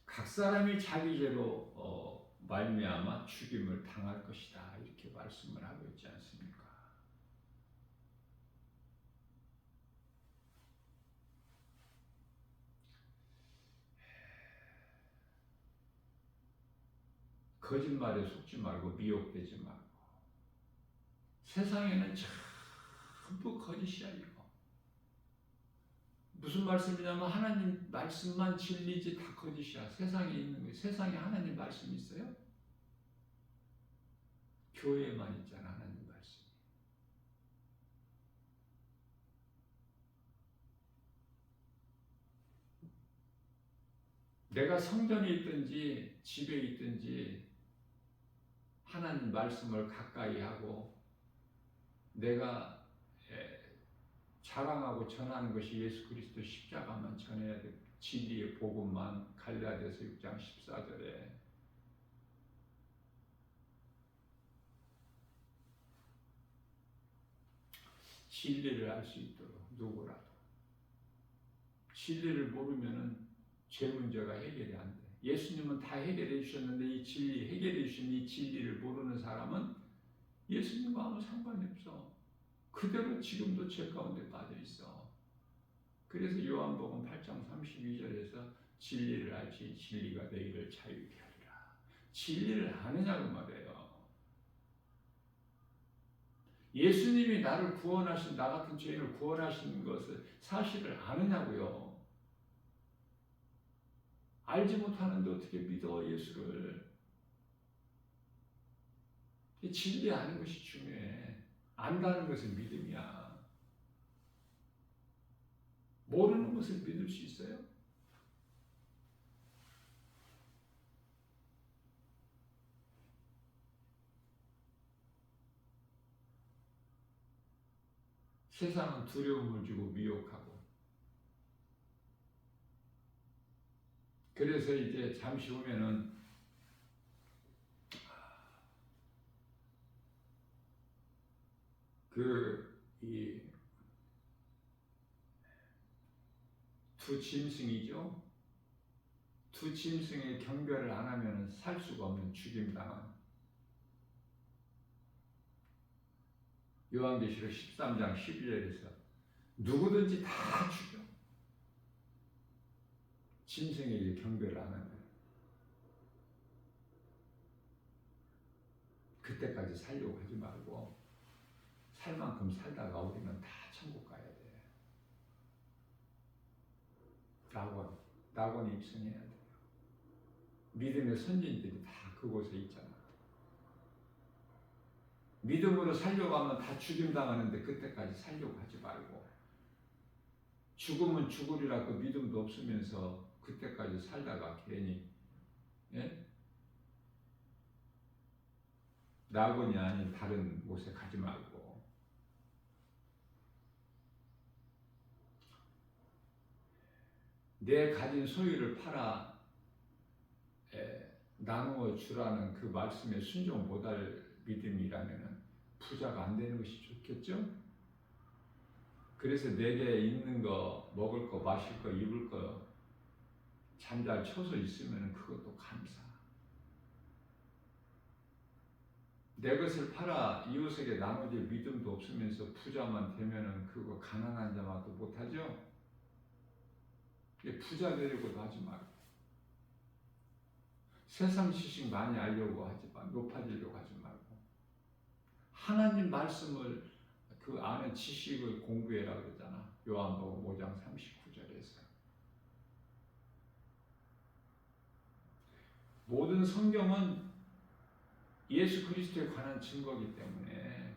Speaker 1: 각 사람이 자기 죄로 말미암아 죽임을 당할 것이다. 이렇게 말씀을 하고 있지 않습니까? 거짓말에 속지 말고 미혹되지 말고. 세상에는 전부 거짓이야 이거. 무슨 말씀이냐면 하나님 말씀만 진리지 다 거짓이야. 세상에 있는 거예요. 세상에 하나님 말씀 있어요? 교회에만 있잖아 하나님 말씀. 내가 성전에 있든지 집에 있든지 하나님 말씀을 가까이 하고 내가 자랑하고 전하는 것이 예수 그리스도 십자가만 전해야 돼. 진리의 복음만. 갈라디아서 6장 14절에 진리를 알 수 있도록 누구라도. 진리를 모르면은 죄 문제가 해결이 안 돼. 예수님은 다 해결해 주셨는데 이 진리, 해결해 주신 이 진리를 모르는 사람은 예수님과 아무 상관이 없어. 그대로 지금도 죄 가운데 빠져 있어. 그래서 요한복음 8장 32절에서 진리를 알지 진리가 너희를 자유케 하리라. 진리를 아느냐고 말해요. 예수님이 나를 구원하신, 나 같은 죄인을 구원하신 것을 사실을 아느냐고요. 알지 못하는데 어떻게 믿어 예수를. 진리 아는 것이 중요해. 안다는 것은 믿음이야. 모르는 것을 믿을 수 있어요? 세상은 두려움을 주고 미혹하고. 그래서 이제 잠시 후면은 이 두 짐승이죠. 두 짐승의 경배를 안 하면 살 수가 없는 죽임당한 요한계시록 13장 12절에서 누구든지 다 죽여. 짐승에게 경배를 안 하면 그때까지 살려고 하지 말고 살 만큼 살다가 우리는 다 천국 가야 돼. 낙원에 입성해야 돼요. 믿음의 선진들이 다 그곳에 있잖아. 믿음으로 살려고 하면 다 죽임당하는데 그때까지 살려고 하지 말고 죽으면 죽으리라 그 믿음도 없으면서 그때까지 살다가 괜히 낙원이 아닌 다른 곳에 가지 말고. 내 가진 소유를 팔아 나누어 주라는 그 말씀에 순종 못할 믿음이라면 부자가 안 되는 것이 좋겠죠? 그래서 내게 있는 거, 먹을 거, 마실 거, 입을 거 잠잘 쳐서 있으면 그것도 감사. 내 것을 팔아 이웃에게 나눠줄 믿음도 없으면서 부자만 되면 그거 가난한 자마도 못하죠? 부자 되려고도 하지 말고 세상 지식 많이 알려고 하지 말고 높아지려고 하지 말고 하나님 말씀을 그 안에 지식을 공부해라 그러잖아. 요한복음 5장 39절에서 모든 성경은 예수 그리스도에 관한 증거이기 때문에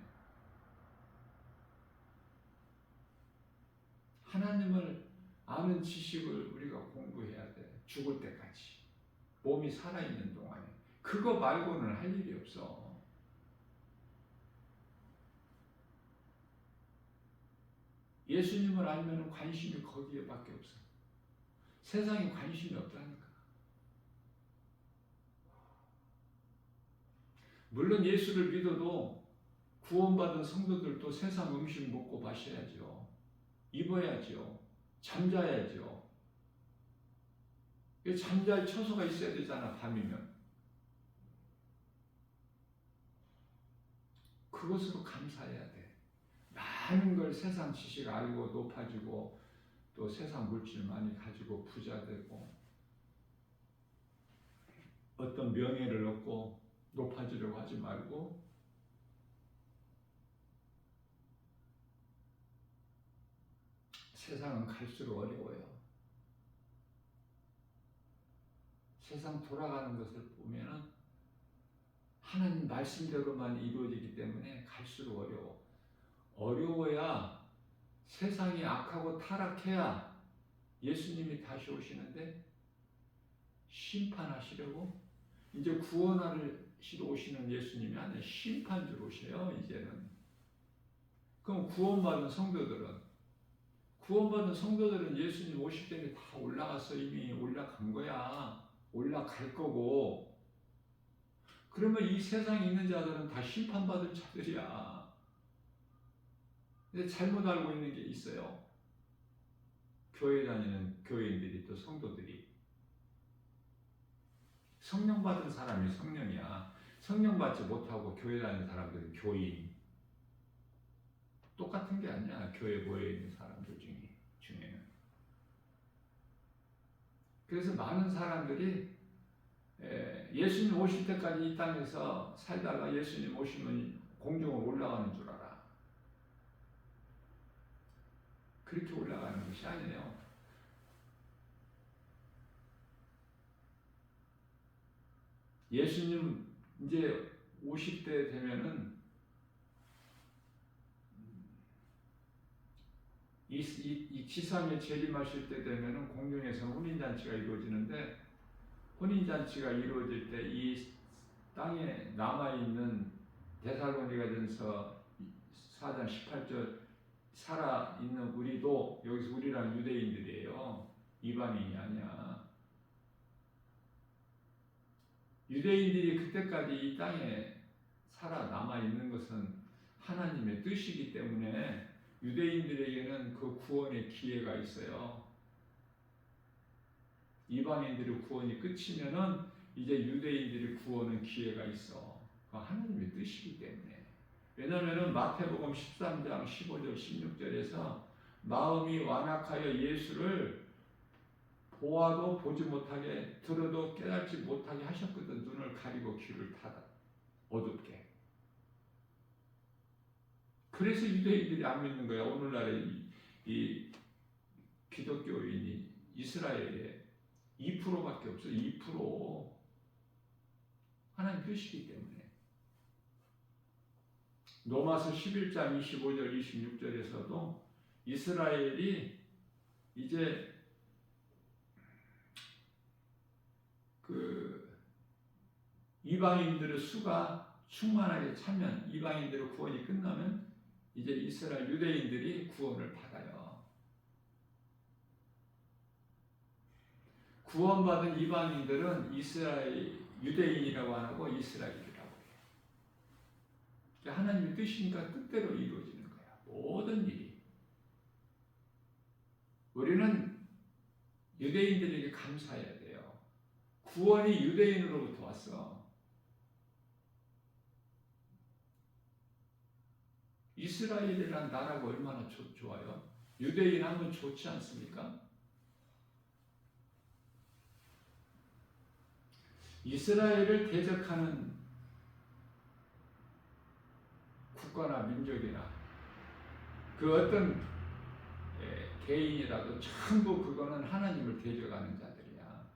Speaker 1: 하나님을 아는 지식을 우리가 공부해야 돼. 죽을 때까지. 몸이 살아있는 동안에. 그거 말고는 할 일이 없어. 예수님을 알면 관심이 거기에밖에 없어. 세상에 관심이 없다니까. 물론 예수를 믿어도 구원받은 성도들도 세상 음식 먹고 마셔야죠. 입어야죠. 잠자야죠. 잠잘 처소가 있어야 되잖아, 밤이면. 그것으로 감사해야 돼. 많은 걸 세상 지식 알고 높아지고 또 세상 물질 많이 가지고 부자 되고 어떤 명예를 얻고 높아지려고 하지 말고 세상은 갈수록 어려워요. 세상 돌아가는 것을 보면 하나님 말씀대로만 이루어지기 때문에 갈수록 어려워. 어려워야 세상이 악하고 타락해야 예수님이 다시 오시는데 심판하시려고? 이제 구원하시러 오시는 예수님이 아니라 심판주로 오셔요, 이제는. 그럼 구원받은 성도들은 예수님 오실 때는 다 올라가서 이미 올라간 거야. 올라갈 거고. 그러면 이 세상에 있는 자들은 다 심판받은 자들이야. 근데 잘못 알고 있는 게 있어요. 교회 다니는 교회인들이 또 성도들이. 성령 받은 사람이 성령이야. 성령 받지 못하고 교회 다니는 사람들은 교인. 똑같은 게 아니야. 교회 모여 있는 사람들 중에는. 그래서 많은 사람들이 예수님 오실 때까지 이 땅에서 살다가 예수님 오시면 공중으로 올라가는 줄 알아. 그렇게 올라가는 것이 아니에요. 예수님 이제 오실 때 되면은 이 지상에 재림하실 때 되면은 공중에서 혼인잔치가 이루어지는데, 혼인잔치가 이루어질 때 이 땅에 남아있는 데살로니가전서 4장 18절 살아있는 우리도, 여기서 우리랑 유대인들이에요. 이방인이 아니야. 유대인들이 그때까지 이 땅에 살아남아있는 것은 하나님의 뜻이기 때문에 유대인들에게는 그 구원의 기회가 있어요. 이방인들의 구원이 끝이면은 이제 유대인들의 구원은 기회가 있어. 그 하나님의 뜻이기 때문에. 왜냐하면은 마태복음 13장 15절 16절에서 마음이 완악하여 예수를 보아도 보지 못하게, 들어도 깨닫지 못하게 하셨거든. 눈을 가리고 귀를 닫아 어둡게. 그래서 유대인들이 안 믿는 거야. 오늘날에 이 기독교인이 이스라엘에 2%밖에 없어요. 2%. 하나님 뜻이기 때문에. 로마서 11장 25절 26절에서도 이스라엘이 이제 그 이방인들의 수가 충만하게 차면, 이방인들의 구원이 끝나면 이제 이스라엘 유대인들이 구원을 받아요. 구원받은 이방인들은 이스라엘 유대인이라고 안 하고 이스라엘이라고 해요. 하나님의 뜻이니까 뜻대로 이루어지는 거야. 모든 일이. 우리는 유대인들에게 감사해야 돼요. 구원이 유대인으로부터 왔어. 이스라엘이란 나라가 얼마나 좋아요? 유대인 하면 좋지 않습니까? 이스라엘을 대적하는 국가나 민족이나 그 어떤 개인이라도 전부 그거는 하나님을 대적하는 자들이야.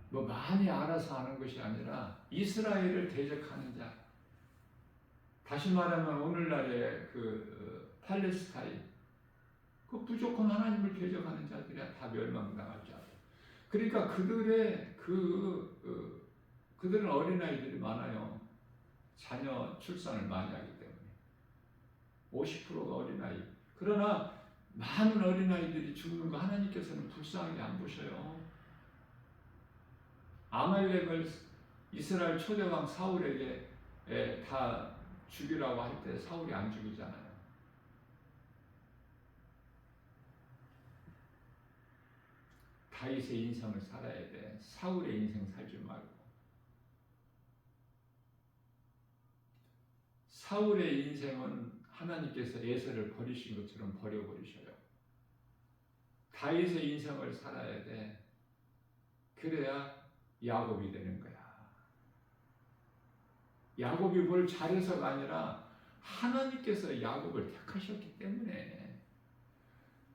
Speaker 1: 뭐 많이 알아서 하는 것이 아니라 이스라엘을 대적하는 자. 다시 말하면 오늘날의 그 팔레스타인, 그 무조건 하나님을 대적하는 자들이야. 다 멸망당할 자들. 그러니까 그들은 어린아이들이 많아요. 자녀 출산을 많이 하기 때문에 50%가 어린아이. 그러나 많은 어린아이들이 죽는 거 하나님께서는 불쌍하게 안 보셔요. 아말렉을 이스라엘 초대왕 사울에게 다 죽이라고 할 때 사울이 안 죽이잖아요. 다윗의 인생을 살아야 돼. 사울의 인생 살지 말고. 사울의 인생은 하나님께서 에서를 버리신 것처럼 버려버리셔요. 다윗의 인생을 살아야 돼. 그래야 야곱이 되는 거야. 야곱이 뭘 잘해서가 아니라 하나님께서 야곱을 택하셨기 때문에.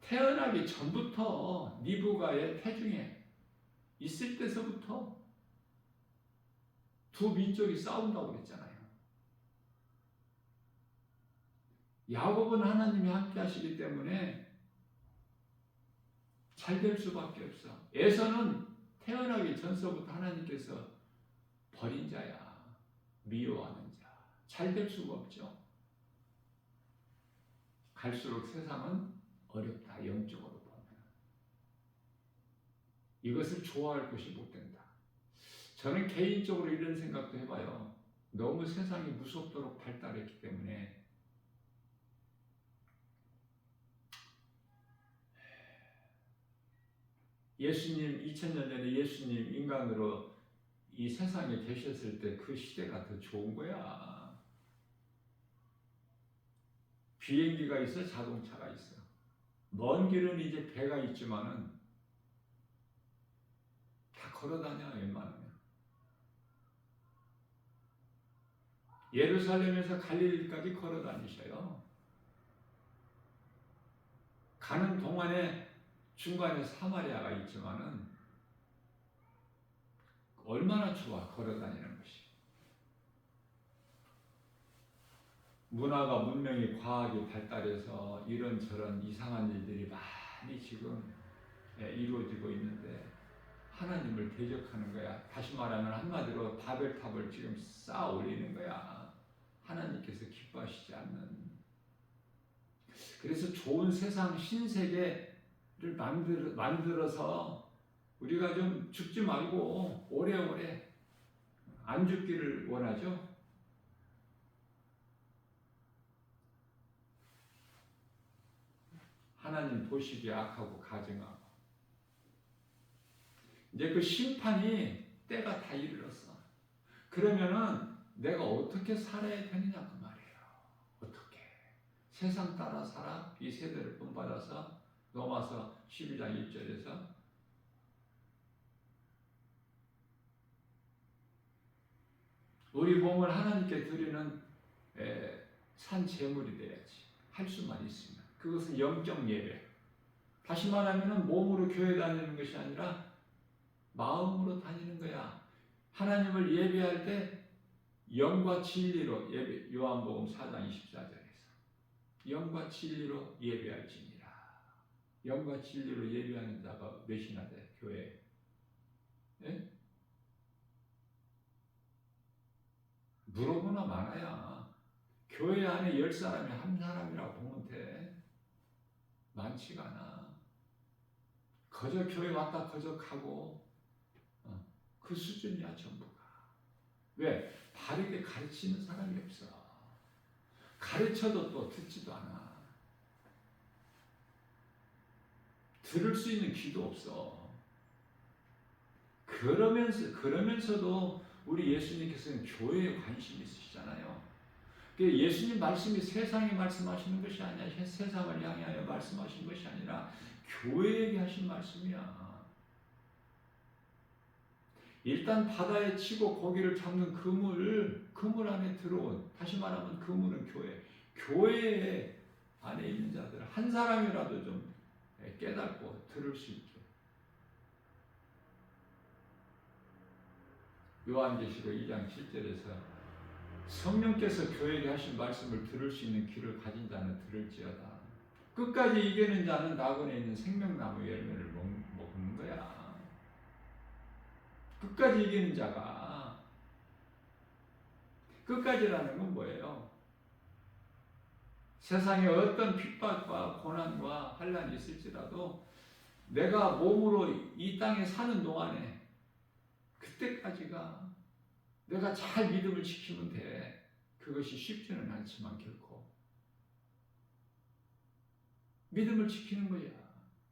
Speaker 1: 태어나기 전부터 리브가의 태중에 있을 때서부터 두 민족이 싸운다고 그랬잖아요. 야곱은 하나님이 함께 하시기 때문에 잘 될 수밖에 없어. 에서는 태어나기 전서부터 하나님께서 버린 자야. 미워하는 자. 잘 될 수가 없죠. 갈수록 세상은 어렵다. 영적으로 보면. 이것을 좋아할 것이 못 된다. 저는 개인적으로 이런 생각도 해봐요. 너무 세상이 무섭도록 발달했기 때문에 예수님 2000년 전에 예수님 인간으로 이 세상에 계셨을 때 그 시대가 더 좋은 거야. 비행기가 있어, 자동차가 있어. 먼 길은 이제 배가 있지만은 다 걸어다녀 웬만하면. 예루살렘에서 갈릴리까지 걸어다니셔요. 가는 동안에 중간에 사마리아가 있지만은 얼마나 좋아 걸어다니는 것이. 문화가 문명이 과학이 발달해서 이런저런 이상한 일들이 많이 지금 이루어지고 있는데 하나님을 대적하는 거야. 다시 말하면 한마디로 바벨탑을 지금 쌓아 올리는 거야. 하나님께서 기뻐하시지 않는. 그래서 좋은 세상 신세계를 만들어서 우리가 좀 죽지 말고 오래오래 안 죽기를 원하죠. 하나님 보시기에 악하고 가증하고. 이제 그 심판이 때가 다 이르렀어. 그러면은 내가 어떻게 살아야 되느냐 그 말이에요. 어떻게. 세상 따라 살아? 이 세대를 본받아서 로마서 12장 1절에서 우리 몸을 하나님께 드리는 산 제물이 돼야지. 할 수만 있으면. 그것은 영적 예배. 다시 말하면 몸으로 교회 다니는 것이 아니라 마음으로 다니는 거야. 하나님을 예배할 때 영과 진리로 예배. 요한복음 4장 24절에서 영과 진리로 예배할지니라. 영과 진리로 예배하는 자가 몇이나 돼? 교회. 예? 물어보나 많아야. 교회 안에 10사람이 한 사람이라고 보면 돼. 많지가 않아. 거저 교회 왔다 거저 가고 그 수준이야 전부가. 왜? 바르게 가르치는 사람이 없어. 가르쳐도 또 듣지도 않아. 들을 수 있는 귀도 없어. 그러면서도 우리 예수님께서는 교회에 관심이 있으시잖아요. 예수님 말씀이 세상에 말씀하시는 것이 아니라 세상을 향하여 말씀하신 것이 아니라 교회에게 하신 말씀이야. 일단 바다에 치고 고기를 잡는 그물 안에 들어온, 다시 말하면 그물은 교회 안에 있는 자들 한 사람이라도 좀 깨닫고 들을 수 있게. 요한계시록 2장 7절에서 성령께서 교회에 하신 말씀을 들을 수 있는 귀를 가진 자는 들을지어다. 끝까지 이기는 자는 낙원에 있는 생명나무 열매를 먹는 거야. 끝까지 이기는 자가. 끝까지라는 건 뭐예요? 세상에 어떤 핍박과 고난과 환난이 있을지라도 내가 몸으로 이 땅에 사는 동안에 그때까지가 내가 잘 믿음을 지키면 돼. 그것이 쉽지는 않지만 결코 믿음을 지키는 거야.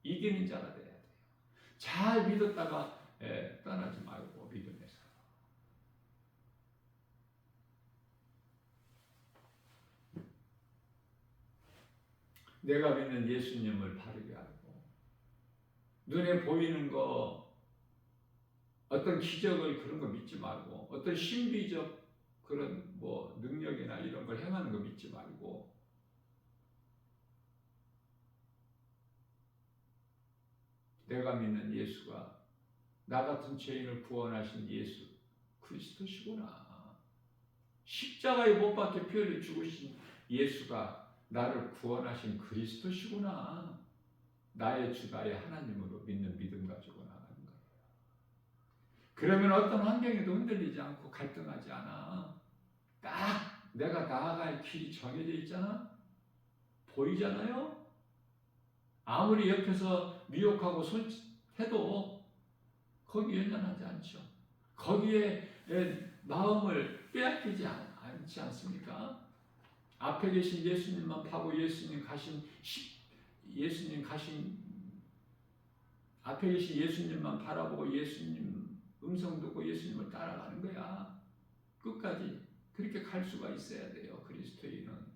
Speaker 1: 이기는 자가 돼야 돼요. 잘 믿었다가 떠나지 말고 믿음에서. 내가 믿는 예수님을 바르게 알고 눈에 보이는 거 어떤 기적을 그런 거 믿지 말고 어떤 신비적 그런 뭐 능력이나 이런 걸 행하는 거 믿지 말고 내가 믿는 예수가 나 같은 죄인을 구원하신 예수 그리스도시구나. 십자가에 못 박혀 피 흘려 죽으신 예수가 나를 구원하신 그리스도시구나. 나의 주 나의 하나님으로 믿는 믿음 가지고 나가는 거예요. 그러면 어떤 환경에도 흔들리지 않고 갈등하지 않아. 딱 내가 나아갈 길이 정해져 있잖아. 보이잖아요. 아무리 옆에서 미혹하고 해도 거기에 연연하지 않죠. 거기에 마음을 빼앗기지 않지 않습니까? 앞에 계신 예수님만 파고 예수님 가신 앞에 계신 예수님만 바라보고 예수님 음성 듣고 예수님을 따라가는 거야. 끝까지 그렇게 갈 수가 있어야 돼요. 그리스도인은.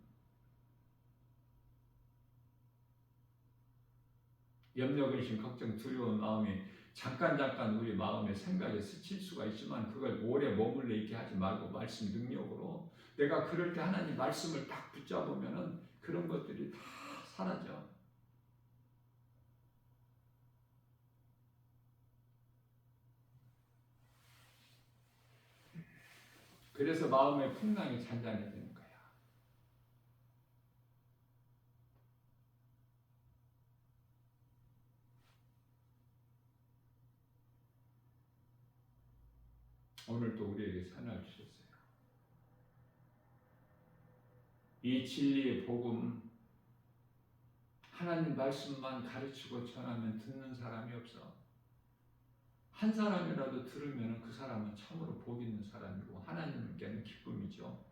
Speaker 1: 염려, 근심, 걱정, 두려운 마음이 잠깐 우리 마음의 생각에 스칠 수가 있지만 그걸 오래 머물러 있게 하지 말고 말씀 능력으로 내가 그럴 때 하나님 말씀을 딱 붙잡으면은 그런 것들이 다 사라져. 그래서 마음의 풍랑이 잔잔해지는 거야. 오늘도 우리에게 선을 주셨어요. 이 진리의 복음, 하나님 말씀만 가르치고 전하면 듣는 사람이 없어. 한 사람이라도 들으면 그 사람은 참으로 복 있는 사람이고 하나님께는 기쁨이죠.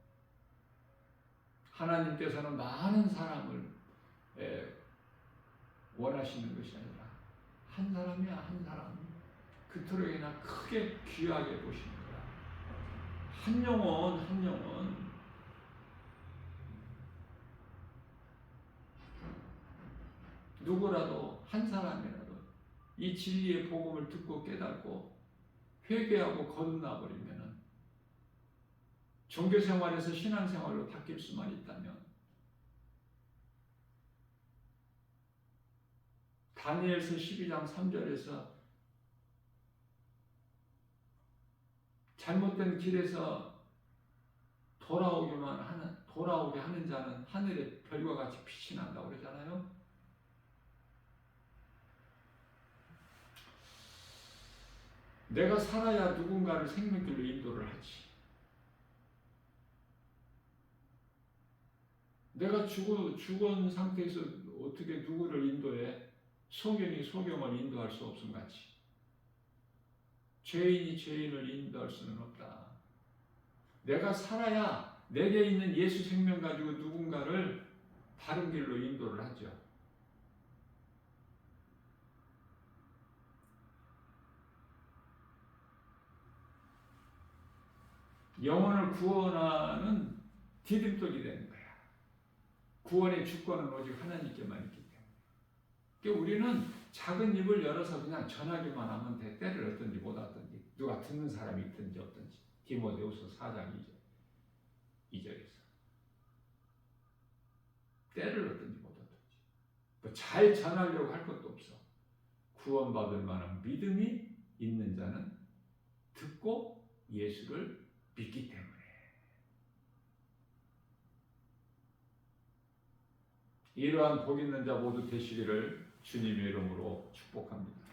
Speaker 1: 하나님께서는 많은 사람을 원하시는 것이 아니라 한 사람이야, 한 사람. 그토록이나 크게 귀하게 보시는 거야. 한 영혼 누구라도 한 사람이라도 이 진리의 복음을 듣고 깨닫고 회개하고 거듭나 버리면은 종교 생활에서 신앙 생활로 바뀔 수만 있다면 다니엘서 12장 3절에서 잘못된 길에서 돌아오게 하는 자는 하늘의 별과 같이 빛이 난다고 그러잖아요. 내가 살아야 누군가를 생명길로 인도를 하지. 내가 죽은 상태에서 어떻게 누구를 인도해? 소경이 소경을 인도할 수 없음 같이. 죄인이 죄인을 인도할 수는 없다. 내가 살아야 내게 있는 예수 생명 가지고 누군가를 바른 길로 인도를 하죠. 영혼을 구원하는 디딤돌이 되는 거야. 구원의 주권은 오직 하나님께만 있기 때문에. 그러니까 우리는 작은 입을 열어서 그냥 전하기만 하면 돼. 때를 얻든지 못 얻든지 누가 듣는 사람이 있든지 없든지. 디모데후서 4장 2절에서 때를 얻든지 못 얻든지 잘 전하려고 할 것도 없어. 구원받을 만한 믿음이 있는 자는 듣고 예수를 믿기 때문에. 이러한 복 있는 자 모두 되시기를 주님의 이름으로 축복합니다.